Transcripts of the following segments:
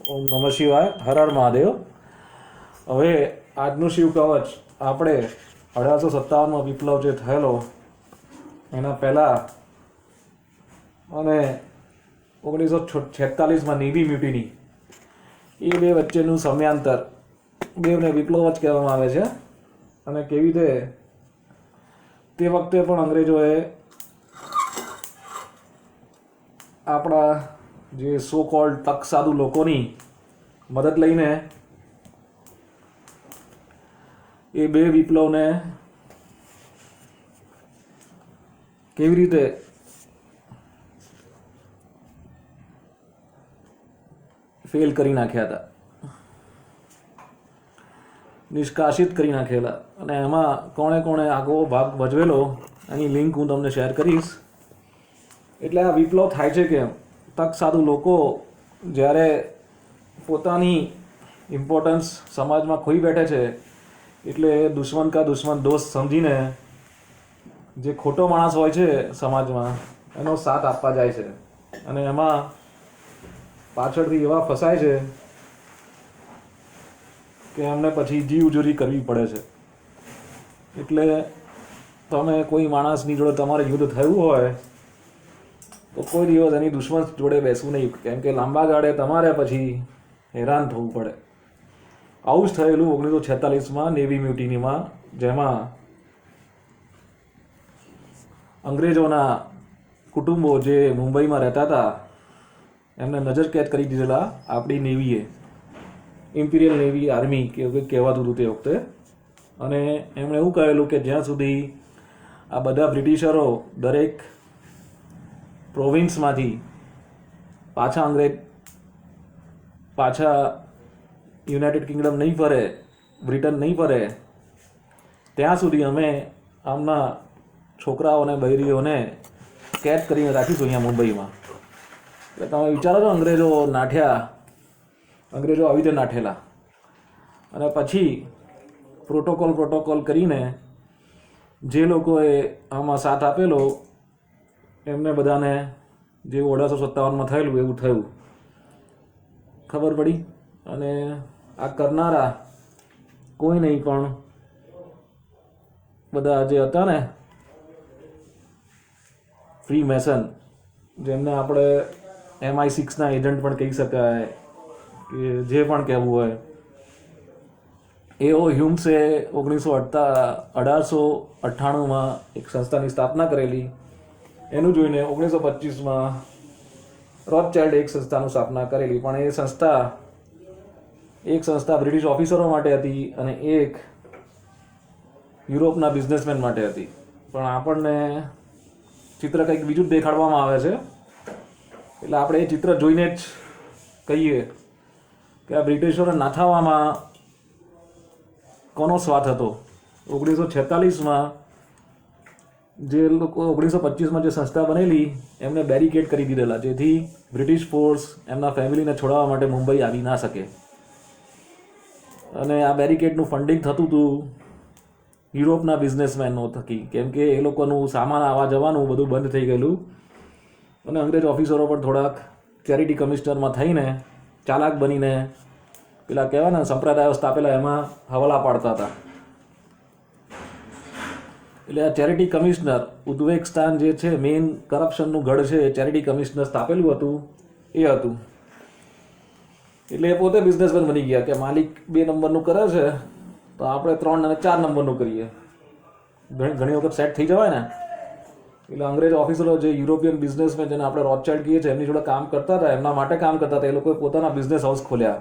ઓમ નમઃ શિવાય. હર હર મહાદેવ. હવે આજનું શિવ કવચ આપણે 1857માં વિપ્લવ જે થયેલો એના પહેલાં અને 1946માં નેવી મ્યુટિની એ બે વચ્ચેનું સમયાંતર બેવને વિપ્લવ જ કહેવામાં આવે છે. અને કેવી રીતે તે વખતે પણ અંગ્રેજોએ આપણા જે સો કોલ્ડ તકસાદુ લોકોની મદદ લઈને એ બે વિપ્લવને કેવી રીતે ફેલ કરી નાખ્યા હતા, નિષ્કાસિત કરી નાખેલા. અને એમાં કોણે કોણે આગો ભાગ ભજવેલો એની લિંક હું તમને શેર કરીશ. એટલે આ વિપ્લવ થાય છે કેમ? તક સાધુ લોકો જ્યારે પોતાની ઇમ્પોર્ટન્સ સમાજમાં ખોઈ બેઠે છે એટલે દુશ્મન કા દુશ્મન દોસ્ત સમજીને જે ખોટો માણસ હોય છે સમાજમાં એનો સાથ આપવા જાય છે. અને એમાં પાછળથી એવા ફસાય છે કે એમને પછી જીવજોરી કરવી પડે છે. એટલે તમે કોઈ માણસની જોડે તમારે યુદ્ધ થયું હોય તો કોઈ દિવસ એની દુશ્મન જોડે બેસવું નહીં, કેમ કે લાંબા ગાળે તમારે પછી હેરાન થવું પડે. આવું જ થયેલું 1946માં નેવી મ્યુટિનીમાં, જેમાં અંગ્રેજોના કુટુંબો જે મુંબઈમાં રહેતા હતા એમને નજરકેદ કરી દીધેલા આપણી નેવીએ, ઇમ્પિરિયલ નેવી આર્મી કે કંઈક કહેવાતું હતું તે વખતે. અને એમણે એવું કહેલું કે જ્યાં સુધી આ બધા બ્રિટિશરો દરેક પ્રોવિન્સમાંથી પાછા યુનાઇટેડ કિંગડમ નહીં ફરે, બ્રિટન નહીં ફરે, ત્યાં સુધી અમે આમના છોકરાઓને બૈરીઓને કેદ કરીને રાખીશું અહીંયા મુંબઈમાં. એટલે તમે વિચારો છો અંગ્રેજો આવી રીતે નાઠેલા. અને પછી પ્રોટોકોલ કરીને જે લોકોએ આમાં સાથ આપેલો એમને બધાને જે 1857માં થયેલું એવું થયું, ખબર પડી. અને આ કરનારા કોઈ નહીં પણ બધા જે હતા ને ફ્રી મેસન, જેમને આપણે MI6ના એજન્ટ પણ કહી શકાય કે જે પણ કહેવું હોય, એઓ હ્યુમ્સે 1898માં એક સંસ્થાની સ્થાપના કરેલી. એનું જોઈને 1925માં રોથચાઇલ્ડે એક સંસ્થાની સ્થાપના કરેલી. પણ એક સંસ્થા બ્રિટિશ ઓફિસરો માટે હતી અને એક યુરોપના બિઝનેસમેન માટે હતી. પણ આપણને ચિત્ર કંઈક બીજું જ દેખાડવામાં આવે છે. એટલે આપણે એ ચિત્ર જોઈને જ કહીએ કે આ બ્રિટિશોને નાથાવામાં કોનો સ્વાથ હતો. 1946માં જે લોકો 1925માં જે સંસ્થા બનેલી એમને બેરિકેડ કરી દીધેલા, જેથી બ્રિટિશ ફોર્સ એમના ફેમિલીને છોડાવવા માટે મુંબઈ આવી ના શકે. અને આ બેરિકેડનું ફંડિંગ થતું હતું યુરોપના બિઝનેસમેનો થકી, કેમ કે એ લોકોનું સામાન આવવા જવાનું બધું બંધ થઈ ગયેલું. અને અંગ્રેજ ઓફિસરો પણ થોડાક ચેરિટી કમિશનરમાં થઈને ચાલાક બનીને પેલા કહેવાય ને સંપ્રદાયો સ્થાપેલા એમાં હવાલા પાડતા હતા. એટલે આ ચેરિટી કમિશનર ઉદ્વેગસ્થાન જે છે, મેઇન કરપ્શનનું ગઢ છે, ચેરિટી કમિશનર સ્થાપેલું હતું એ હતું. એટલે એ પોતે બિઝનેસમેન બની ગયા કે માલિક 2 નંબરનું કરે છે તો આપણે 3 અને 4 નંબરનું કરીએ. ઘણી વખત સેટ થઈ જવાય ને. એટલે અંગ્રેજ ઓફિસરો જે યુરોપિયન બિઝનેસમેન જેને આપણે રોથચાઇલ્ડ કહીએ છીએ એમની જોડે કામ કરતા હતા, એમના માટે કામ કરતા હતા, એ લોકોએ પોતાના બિઝનેસ હાઉસ ખોલ્યા.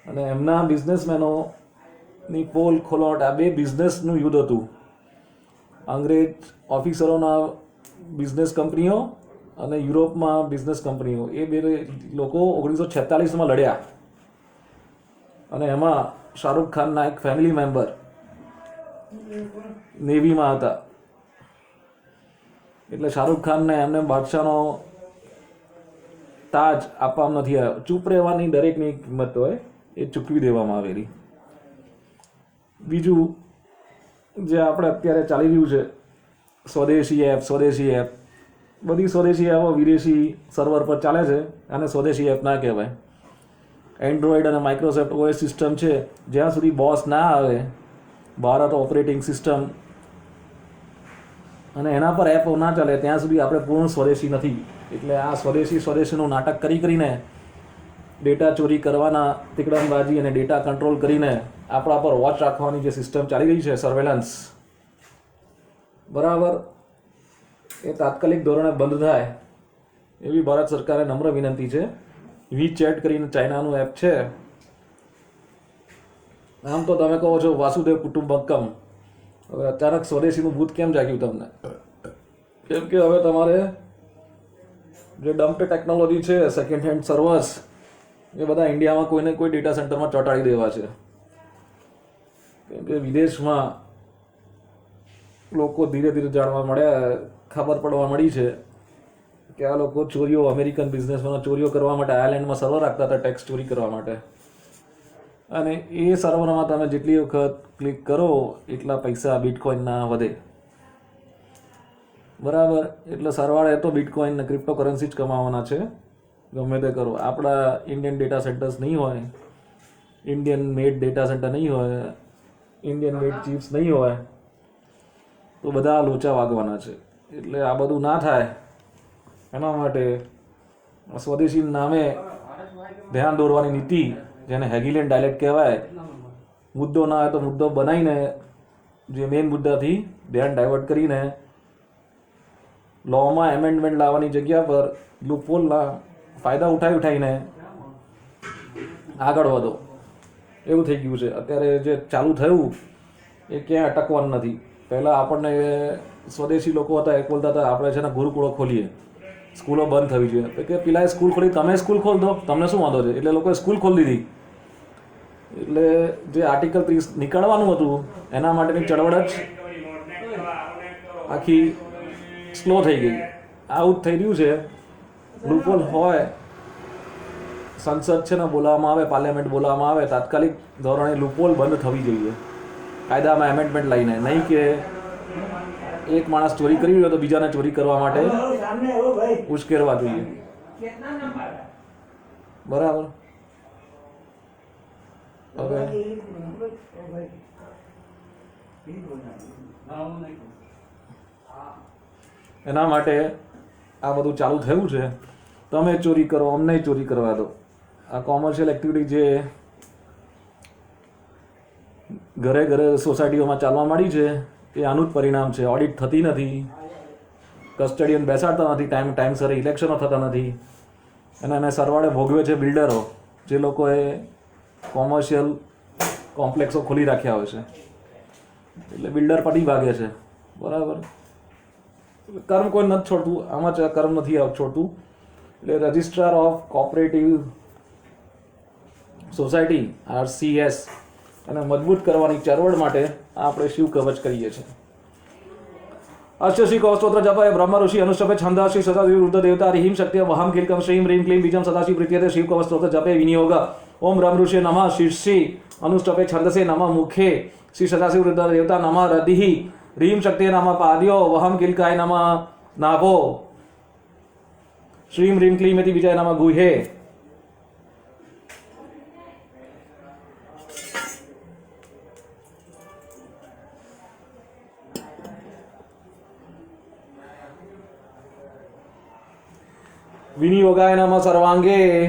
અને એમના બિઝનેસમેનોની પોલ ખોલવાટ આ બે બિઝનેસનું યુદ્ધ હતું. અંગ્રેજ ઓફિસરોના બિઝનેસ કંપનીઓ અને યુરોપમાં બિઝનેસ કંપનીઓ, એ બે લોકો 1946માં લડ્યા. અને એમાં શાહરૂખ ખાનના એક ફેમિલી મેમ્બર નેવીમાં હતા. એટલે શાહરૂખ ખાનને એમને બાદશાહનો તાજ આપવામાં નથી આવ્યો. ચૂપ રહેવાની દરેકની કિંમત હોય એ ચૂકવી દેવામાં આવેલી. બીજું જે આપણે અત્યારે ચાલી રહ્યું છે સ્વદેશી એપ, બધી સ્વદેશી એપો વિદેશી સર્વર પર ચાલે છે. આને સ્વદેશી એપ ના કહેવાય. એન્ડ્રોઈડ અને માઇક્રોસોફ્ટ ઓએસ સિસ્ટમ છે, જ્યાં સુધી બોસ ના આવે, ભારત ઓપરેટિંગ સિસ્ટમ, અને એના પર એપ ના ચાલે ત્યાં સુધી આપણે પૂર્ણ સ્વદેશી નથી. એટલે આ સ્વદેશીનું નાટક કરીને ડેટા ચોરી કરવાના તિકડમબાજી અને ડેટા કંટ્રોલ કરીને આપણા પર વોચ રાખવાની જે સિસ્ટમ ચાલી રહી છે, સર્વેલન્સ, બરાબર, એ તાત્કાલિક ધોરણે બંધ થાય એવી ભારત સરકારે નમ્ર વિનંતી છે. વીચેટ કરીને ચાઇનાનું એપ છે. આમ તો તમે કહો છો વાસુદેવ કુટુંબકમ, હવે અચાનક સ્વદેશીનું ભૂત કેમ જાગ્યું તમને? કેમ કે હવે તમારે જે ડમ્પ ટેકનોલોજી છે, સેકન્ડ હેન્ડ સર્વર્સ, એ બધા ઇન્ડિયામાં કોઈને કોઈ ડેટા સેન્ટરમાં ચોંટાડી દેવા છે. કેમ કે વિદેશમાં લોકો ધીરે ધીરે જાણવા મળ્યા, ખબર પડવા મળી છે કે આ લોકો ચોરીઓ, અમેરિકન બિઝનેસમેનો ચોરીઓ કરવા માટે આયર્લેન્ડમાં સર્વર રાખતા હતા, ટેક્સ ચોરી કરવા માટે. અને એ સર્વરમાં તમે જેટલી વખત ક્લિક કરો એટલા પૈસા બિટકોઇનના વધે, બરાબર. એટલે સરવાળે તો બિટકોઇન ને ક્રિપ્ટોકરન્સી જ કમાવાના છે, ગમે તે કરો. આપણા ઇન્ડિયન ડેટા સેન્ટર્સ નહીં હોય, ઇન્ડિયન મેડ ડેટા સેન્ટર નહીં હોય, ઇન્ડિયન મેડ ચિપ્સ નહીં હોય, તો બધા લોચા વાગવાના છે. એટલે આ બધું ના થાય એના માટે સ્વદેશી નામે ધ્યાન દોરવાની નીતિ, જેને હેગિલિયન ડાયલેક્ટ કહેવાય, મુદ્દો ના હોય તો મુદ્દો બનાવીને જે મેઇન મુદ્દાથી ધ્યાન ડાયવર્ટ કરીને લોમાં એમેન્ડમેન્ટ લાવવાની જગ્યા પર લૂપહોલના ફાયદા ઉઠાવીને આગળ વધો, એવું થઈ ગયું છે અત્યારે. જે ચાલુ થયું એ ક્યાંય અટકવાનું નથી. પહેલાં આપણને સ્વદેશી લોકો હતા એ બોલતા હતા આપણે છે ને ગુરુકુળો ખોલીએ, સ્કૂલો બંધ થવી જોઈએ. કે પેલા સ્કૂલ ખોલી, તમે સ્કૂલ ખોલ દો, તમને શું વાંધો છે? એટલે લોકોએ સ્કૂલ ખોલી દીધી. એટલે જે આર્ટિકલ 30 નીકળવાનું હતું એના માટેની ચળવળ જ આખી સ્લો થઈ ગઈ. આવું જ થઈ રહ્યું છે. લૂપહોલ હોય, સંસદ છે ને બોલાવવામાં આવે, પાર્લામેન્ટ બોલાવવામાં આવે, તાત્કાલિક ધોરણે લૂપહોલ બંધ થવી જોઈએ કાયદામાં એમેન્ડમેન્ટ લઈને. નહીં કે એક માણસ ચોરી કરી રહ્યો તો બીજાને ચોરી કરવા માટે ઉશ્કેરવા જોઈએ, બરાબર. હવે એના માટે આ બધું ચાલુ થયું છે. તમે ચોરી કરો, અમને ચોરી કરવા દો. આ કોમર્શિયલ એક્ટિવિટી જે ઘરે ઘરે સોસાયટીઓમાં ચાલવા માંડી છે એ આનું જ પરિણામ છે. ઓડિટ થતી નથી, કસ્ટડિયન બેસાડતા નથી, ટાઈમસર ઇલેક્શનો થતા નથી, અને એને સરવાળે ભોગવે છે બિલ્ડરો, જે લોકોએ કોમર્શિયલ કોમ્પ્લેક્સો ખોલી રાખ્યા હોય છે. એટલે બિલ્ડર પડી ભાગે છે, બરાબર. કર્મ કોઈ નથી છોડતું, આમાં કર્મ નથી છોડતું. એટલે registrar of cooperative society RCS અને મજબૂત કરવાની ચળવળ માટે આપણે શિવ કવચ કરીએ છીએ. અષ્ટશી કૌસ્તોત્ર જપ બ્રહ્મ ઋષિ અનુષ્ટપે છંદ શ્રી સદાશિવ રુદ્ર દેવતા રીમ શક્તિ વહમ કિલકમ શ્રીમ રીમ ક્લીમ બીજમ સદાશિવ પ્રીત્યતે શિવ કવચ સ્તોત્ર જપે વિનિયોગ. ઓમ બ્રહ્મ ઋષિ નમઃ શીર્ષી અનુષ્ટપે છંદસે નમઃ મુખે શ્રી સદાશિવ રુદ્ર દેવતા નમઃ હૃદિ રીમ શક્તિ નમઃ પાદ્યો વહમ કિલકાય નમઃ નાભો શ્રીમ રીમ ક્લીમ ઇતિ વિજય નમઃ ગુહે. विनियोगाय नमः सर्वांगे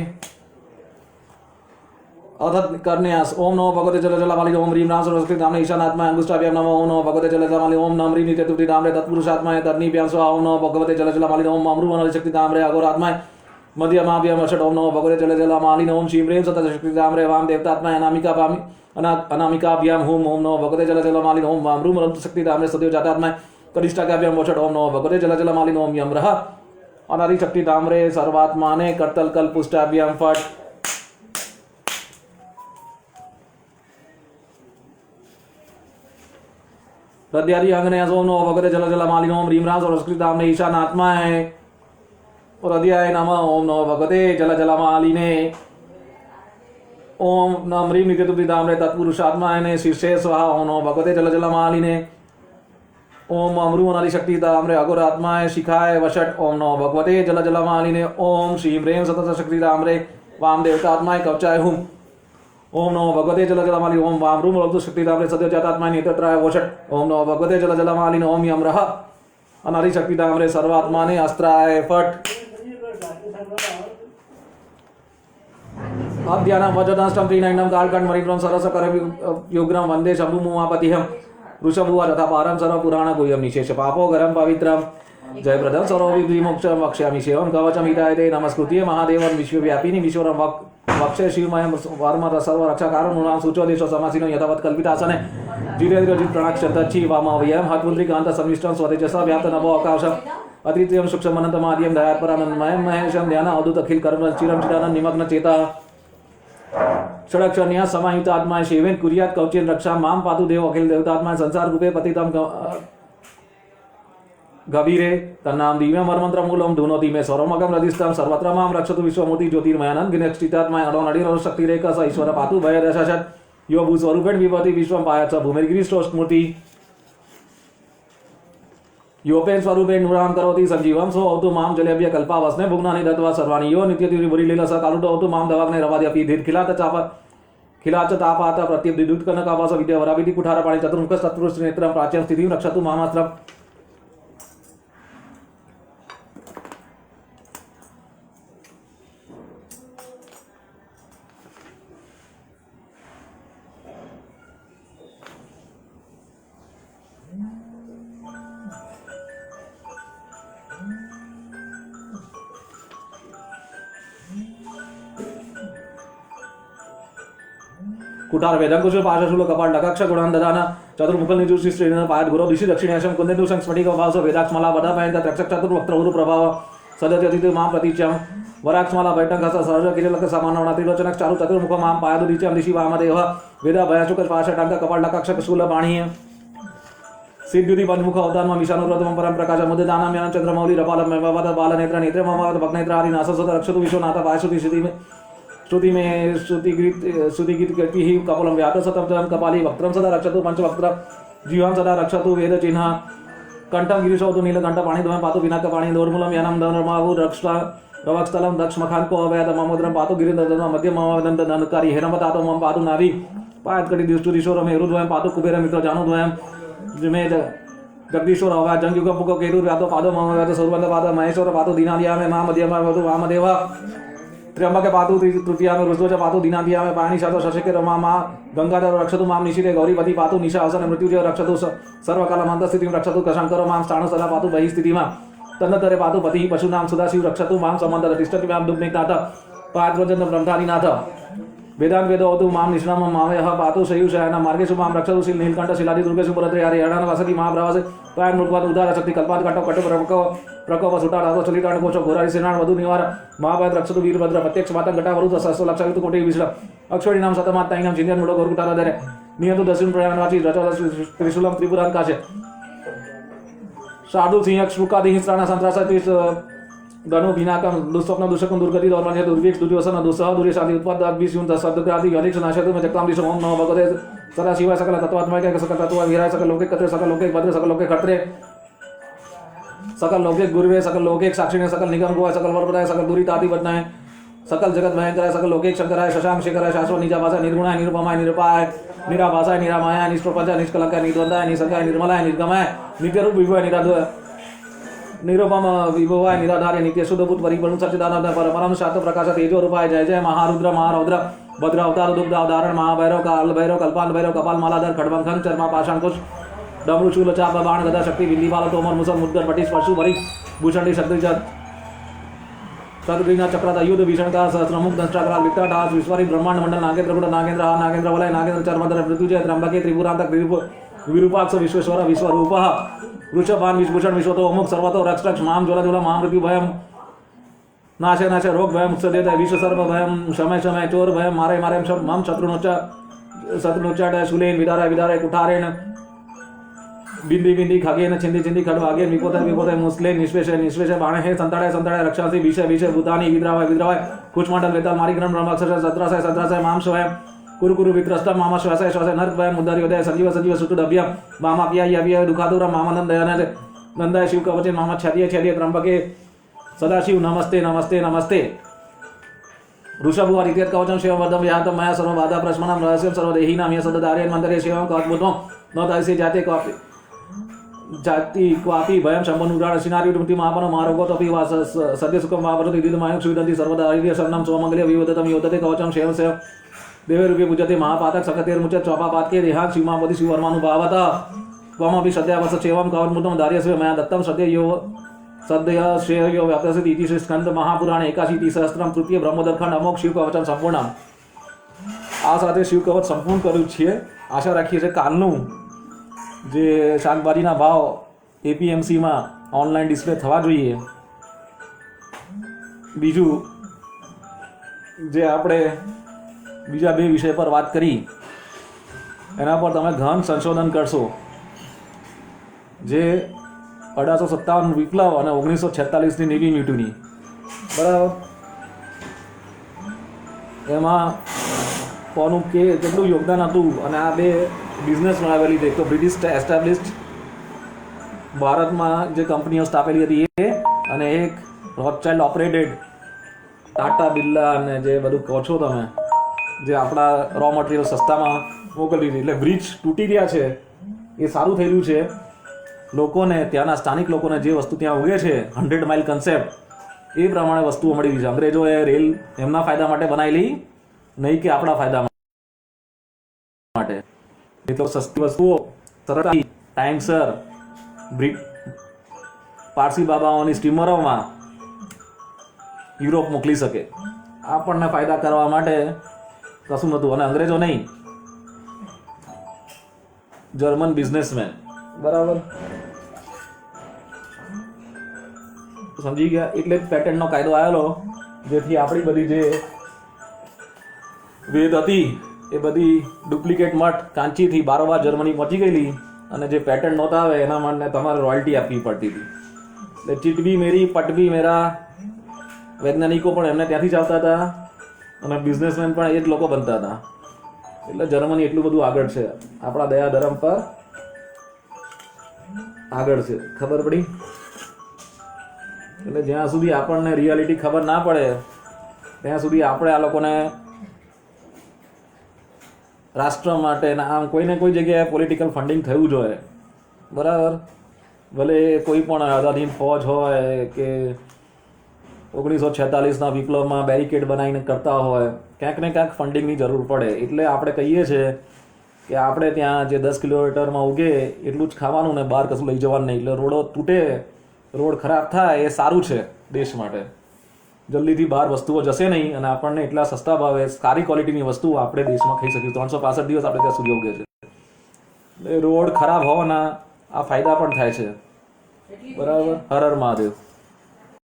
अथ करन्यास. ओम नमो भगवते जल जलामालि ओम ह्रीं राम सरस्वती नाम्ने ईशानात्मा अंगुष्ठाभ्याम नमः. ओम नमो भगवते जल जलामालि ओम नम ह्रीं नित्यतुति नाम्ने तत्पुरुषात्माय तर्णीभ्यां स्वाहा. ओम नमो भगवते जल जलामालि ओम अमृवनल शक्ति नाम्ने अघोरात्माय मध्यमाभ्याम वषट. ओम नमो भगवते जल जलामालि ओम श्रीं ह्रीं सतत शक्ति नाम्ने वाम देवतात्माय अनामिकाभ्याम होम. ओम नमो भगवते जल जलामालि ओम अमृवनल शक्ति नाम्ने सदैव जातात्माय कनिष्ठाभ्याम वषट. ओम नमो भगवते जल जलामालि ओम यमरः अनादि शक्ति ताम्रे सर्वात्माने कर्तल कल पुष्टाभ्याम फट. हृदयादि अंगने ओम नमो भगवते जल जलामालि ओम ह्रीं राम सरस्वती नाम्ने ईशानात्माय हृदयाय नमः. ओम नमो भगवते जल जलामालिने ओम नम ह्रीं नित्यतुति ताम्रे तत्पुरुषात्माय शीर्षे स्वाहा. ओम नमो भगवते जल जलामालिने ओम अमृवनादि शक्ति ताम्रे अघोरात्माय शिखाय वषट. ओम नमो भगवते जल जलामालिने ओम श्रीं ह्रीं सतत शक्ति ताम्रे वाम देवतात्माय कवचाय हुम। ओम नमो भगवते जल जलमालिनी ओम वाम रूम लब्धु शक्तिदाम्रे सद्य जातात्माय नेत्रत्राय वोषट। ओम नमो भगवते जल जलमालिनी ओम यम रह अनादि शक्तिदाम्रे सर्वात्माने अस्त्राय फट। अध्यानम वज्रदाष्टम त्रिनयनम कालकंड मणिग्रम सरस करयुग्रम वंदे शंभुमुमापतिहम ऋषभुवा तथा पारम सर्व पुराण गुह्यम निशेष पापो गरम पवित्रम जय प्रदम सर्वविमोक्षम वक्ष्यामि शिवम कवचम हितायते नमस्कृत्य महादेवं विश्वव्यापिनी विश्वरम वक्षे शिवमयं वर्म सर्व रक्षा कारण नाम सूचो देशो समासीनो यथावत कल्पितासने जितेन्द्र जित प्रणक्ष दक्षि वामव्ययम हतपुंद्रिकांत संविष्टं स्वतेजसा व्याप्त नभो आकाशम अतिथ्यं सूक्ष्ममनन्तमाद्यं दयात्परानन्दमयं महेशं ध्यान अद्भुत अखिल कर्म चिरं चिदानं निमग्न चेता षडक्षरण्या समायुक्त आत्माय शिवेन कुर्यात् कवचेन रक्षा माम पातु देव अखिल देवतात्माय संसार रूपे पतितम गभीरे तन्नाम दिव्यम वरमंत्र मूलम धुनोति मे सर्वमगम रदिष्टम सर्वत्र माम रक्षतु विश्वमूर्ति ज्योतिर्मयानंद गिनक्षितात्माय अडोनडीर शक्ति रेखा स ईश्वर पातु भय दशशत यो भू स्वरूपेण विभवति विश्वम पायत स भूमिर्गिरिष्टोष्टमूर्ति योपेन स्वरूपेण नूराम करोति संजीवम सो अवतु माम जलेभ्य कल्पावस्ने भुग्नानि दत्वा सर्वाणि यो नित्यति बुरीलीला स कालुटो अवतु माम दवाग्ने रवाद्यपि धीर खिलाच तापात प्रत्येक विद्युत कनकावास विद्या वराविधि कुठार पाणि चतुर्मुख चतुर्ष नेत्रम प्राच्यं स्थितिं रक्षतु मामास्त्रम। कुठार वेदंकुश पाशशूल कपाल डकाक्ष गुणान ददान चतुर्मुखल निजुषि श्रेणीन पायत गुरु दिशि दक्षिणेशम कुंदेन्दुशं स्फटिक भाव वेदाक्षमाला वधापयंत त्रक्षक चतुर्वक्त्र गुरु प्रभाव सदत्यतिथि मां प्रतीच्यम वराक्षमाला बैठक सहज किरलक समानवना त्रिलोचनक चारु चतुर्मुख मां पायदुदीच्यम दिशि वामदेव वेद भयशुक पाश टंक कपाल डकाक्ष शूल बाणी सिद्युति पंचमुख अवतार विषाणुव्रतम परम प्रकाश मुदिदानम यान चंद्रमौली रपालम मेवावत बाल नेत्र नेत्र ममावत भग्नेत्र आदि नाससत रक्षतु विश्वनाथ पायश्रुति श्रुति में श्रुतिगीत कीर्ति ही कपलम व्यात सतम कपाली वक्त्रम सदा रक्षतु पंचवक्त्र जीवां सदा रक्षतु वेद चिन्ह कंठम गिरिशौतु नीलकंठ पाणिद्वयं पातु विनाक पाणि दोर्मूलम यानम धनर्माहु रक्षा रवक्षतलम दक्षमखान को अवैध ममोद्रम पातु गिरिंद्र मध्य ममवदंत धनकारी हेरम तातो मम पातु नाभि पायत कटि दिष्टु दिशोर मेरुद्वयं पातु कुबेर मित्र जानुद्वयं जिमे जगदीश्वर अवैध जंगयुग पुक केतु व्यातो पादो ममवैध सौरबंध पाद महेश्वर पातु दीनादिया में मा मध्य मवतु वामदेव त्र्यंबके पातु तृतीया में ऋतुज पातु दीनादिया में पाणी शातो शशिके रमा मा गंगाधर रक्षतु माम निशिते गौरीपति पातु निशा हसन मृत्युजय रक्षतु सर्वकालमंत स्थितिं रक्षतु कशंकर माम स्थाणु सदा पातु बहि स्थितिमा तन्नतरे पातु पतिः पशूनां सदाशिव रक्षतु माम समंदर तिष्ठति माम दुग्निनाथ पात्रजन ब्रह्मधारीनाथ वेदांत वेदोतु माम निष्णाम मामयः पातु शयु शयन मार्गेषु माम रक्षतु शील नीलकंठ शिलादि दुर्गेषु पुरत्रे हरि हरण वसति महाप्रवासे पायन मृगवत उदार शक्ति कल्पात कटो कटो प्रकोप सुटाड़ आदो चलिताड़ कोशो घोरारि सेनाड़ वधु निवार महाभारत रक्षतु वीरभद्र प्रत्यक्ष मातं घटा वरुत सहस्र लक्षायुत कोटि विश्व अक्षोणी नाम शतमात ताइनाम चिंतन मुडो गोरकुटारा दरे नियंतु दक्षिण प्रयाण वाची रचो त्रिशूलम त्रिपुरान काशे साधु सिंह शुकादि हिंस्राणा संत्रास धनु विनाकम दुस्वप्न दुष्कम दुर्गति दौर्मन्य दुर्भिक्ष दुर्योसन दुस्सह दुर्यशांति उत्पाद विष्णु सद्ग्रादि अनेक नाशतु में जगताम दिशो ओम नमो भगवते सदा शिवाय सकल तत्वात्मक सकल तत्व विराय सकल लोके कत्र सकल लोके भद्र सकल लोके खत्रे सकल लोके गुरुवे सकल लोके साक्षिणे सकल निगम गोय सकल वरप्रदाय सकल दुरिताति बदनाय सकल जगत भयंकराय सकल लोके शंकराय शशांक शेखराय शाश्वत निजाभासाय निर्गुणाय निरुपमाय निरुपाय निराभासाय निरामायाय निष्प्रपंचाय निष्कलंकाय निद्वंदाय निसंगाय निर्मलाय निर्गमाय नित्यरूप विभवाय निराद्वय निरुपम विभवाय निराधार्य नित्य शुद्ध भूत परिपूर्ण सच्चिदानंद परम शांत प्रकाश तेजो रूपाय जय जय महारुद्र महारौद्र भद्र अवतार दुग्ध अवधारण महाभैरव काल भैरव कल्पान भैरव कपाल मालाधर खड़बंखन चर्मा पाषाणकुश डमरू शूल चाप बाण गदा शक्ति बिल्ली बाल तोमर मुसल मुद्गर पटिश परशु भरी भूषण शक्ति सतगृह चक्र युद्ध भीषण का सहस्रमुख दंष्टाग्राल विकट हास विश्वरी ब्रह्मांड मंडल नागेंद्र गुण नागेंद्र नागेंद्र वलय नागेंद्र चर्मधर मृत्युजय त्र्यंबके त्रिपुरांतक विरूपाक्ष विश्वेश्वर विश्वरूपः वृषभान विभूषण विश्वतो अमुक सर्वतो रक्ष माम ज्वल ज्वल महामृत्यु भयम नाशे नाशे रोग भयम मुक्सदेत विश्व सर्व भयम शमय शमय चोर भयम मारे मारे मम शत्रुनुच्चाट शूलेन विदाराय विदाराय कुठारेण बिंदी बिंदी खगेन छिंदी छिंदी खड्वागेन विपोतय विपोतय मुस्लेन निश्वेशय निश्वेशय बाणे संतड़य संतड़य रक्षांसि विषय विषय भूतानि विद्रावय विद्रावय कुचमंडल वेताल मारिग्रहण ब्रह्माक्षर सत्रासय सत्रासय माम स्वयं कुरु कुरु वित्रष्टम मामा श्वासय श्वासय नर्क भयम उद्धार्योदय संजीव संजीव सुटुदभ्यम मामा पियाय अभिय दुखादुरम मामानंद दयानंद नंदय शिव कवचे मामा छादिय छादिय त्र्यंबके सदाशिव नमस्ते नमस्ते नमस्ते। ऋषभुवार इत्यत् कवचं शिववदं यातं मया सर्वं बाधा प्रश्मनं रहस्यं सर्वदेहिनां यशोदार्यन् मन्दरे शिवं कवत्बुद्धं न तैसे जाते क्वापि जाति क्वापि भयं शम्भनुराड शिनार्युमुक्ति महापनो मारोगोतपि वा सद्य सुखं वापरति दिदमायं सुविदन्ति सर्वदा शरणं सोमङ्गले विवदतं योदते कवचं शिवस्य देवेरुपि पूजते महापातक सकतेर्मुच्यते चौपापातके देहात् शिवमापति शिववर्मानुभावत त्वमपि सद्यावस सेवं कवन्मुतं दार्यस्य मया दत्तं सद्य श्रेयो व्याप्यसित इति श्री स्कंद महापुराणे 81 તૃતીય બ્રહ્મોદરખંડ અમોક શિવ કવચમ સંપૂર્ણ. આ સાથે શિવ કવચ સંપૂર્ણ કર્યું છીએ. આશા રાખીએ છીએ કાલનું જે શાકભાજીના ભાવ એપીએમસીમાં ઓનલાઈન ડિસ્પ્લે થવા જોઈએ. બીજું જે આપણે બીજા બે વિષય પર વાત કરી એના પર તમે ઘન સંશોધન કરશો. જે 1857 વિપ્લવ અને 1946ની નેવી મ્યુટની, બરાબર, એમાં કોનું કેટલું યોગદાન હતું અને આ બે બિઝનેસ બનાવેલી હતી. એક તો બ્રિટિશ એસ્ટાબ્લિશ્ડ ભારતમાં જે કંપનીઓ સ્થાપેલી હતી એ, અને એક રોથચાઇલ્ડ ઓપરેટેડ ટાટા બિરલા અને જે બધું કહો છો તમે, જે આપણા રો મટીરિયલ સસ્તામાં મોકલી હતી. એટલે બ્રિજ તૂટી ગયા છે એ સારું થયેલું છે. લોકોને, ત્યાંના સ્થાનિક લોકોને જે વસ્તુ ત્યાં ઉગે છે 100 માઇલ કન્સેપ્ટ એ પ્રમાણે વસ્તુઓ મળી રહી છે. અંગ્રેજોએ રેલ એમના ફાયદા માટે બનાવેલી, નહીં કે આપણા ફાયદા માટે. એ તો સસ્તી વસ્તુઓ સરળતાથી ટાઈમસર પારસી બાબાઓની સ્ટીમરોમાં યુરોપ મોકલી શકે. આપણને ફાયદા કરવા માટે કશું નહોતું. અને અંગ્રેજો નહીં, જર્મન બિઝનેસમેન, બરાબર, સમજી ગયા. એટલે જ પેટન્ટનો કાયદો આવેલો, જેથી આપણી બધી જે વેદ હતી એ બધી ડુપ્લિકેટ મઠ કાંચીથી બારોબાર જર્મની પહોંચી ગયેલી, અને જે પેટન્ટ નહોતા આવે એના માટે તમારે રોયલ્ટી આપવી પડતી હતી. એટલે ચીટ બી મેરી પટ બી મેરા વૈજ્ઞાનિકો પણ એમને ત્યાંથી જ આવતા હતા, અને બિઝનેસમેન પણ એ જ લોકો બનતા હતા. એટલે જર્મની એટલું બધું આગળ છે, આપણા દયા ધર્મ પર આગળ છે. ખબર પડી? એટલે જ્યાં સુધી આપણને રિયાલિટી ખબર ના પડે ત્યાં સુધી આપણે આ લોકોને રાષ્ટ્ર માટે આમ કોઈને કોઈ જગ્યાએ પોલિટિકલ ફંડિંગ થયું જોઈએ, બરાબર. ભલે કોઈ પણ આઝાદીન ફોજ હોય કે 1946ના વિપ્લવમાં બેરિકેડ બનાવીને કરતા હોય, ક્યાંક ને ક્યાંક ફંડિંગની જરૂર પડે. એટલે આપણે કહીએ છીએ કે આપણે ત્યાં જે 10 કિલોમીટરમાં ઉગે એટલું જ ખાવાનું ને બહાર કશું લઈ જવાનું નહીં. એટલે રોડો તૂટે, રોડ ખરાબ થાય એ સારું છે દેશ માટે. જલ્દીથી બહાર વસ્તુઓ જશે નહીં, અને આપણને એટલા સસ્તા ભાવે સારી ક્વોલિટીની વસ્તુઓ આપણે દેશમાં ખાઈ શકીશું. 365 દિવસ આપણે ત્યાં સૂર્ય ઉગે છે. રોડ ખરાબ હોવાના આ ફાયદા પણ થાય છે, બરાબર. હર હર મહાદેવ.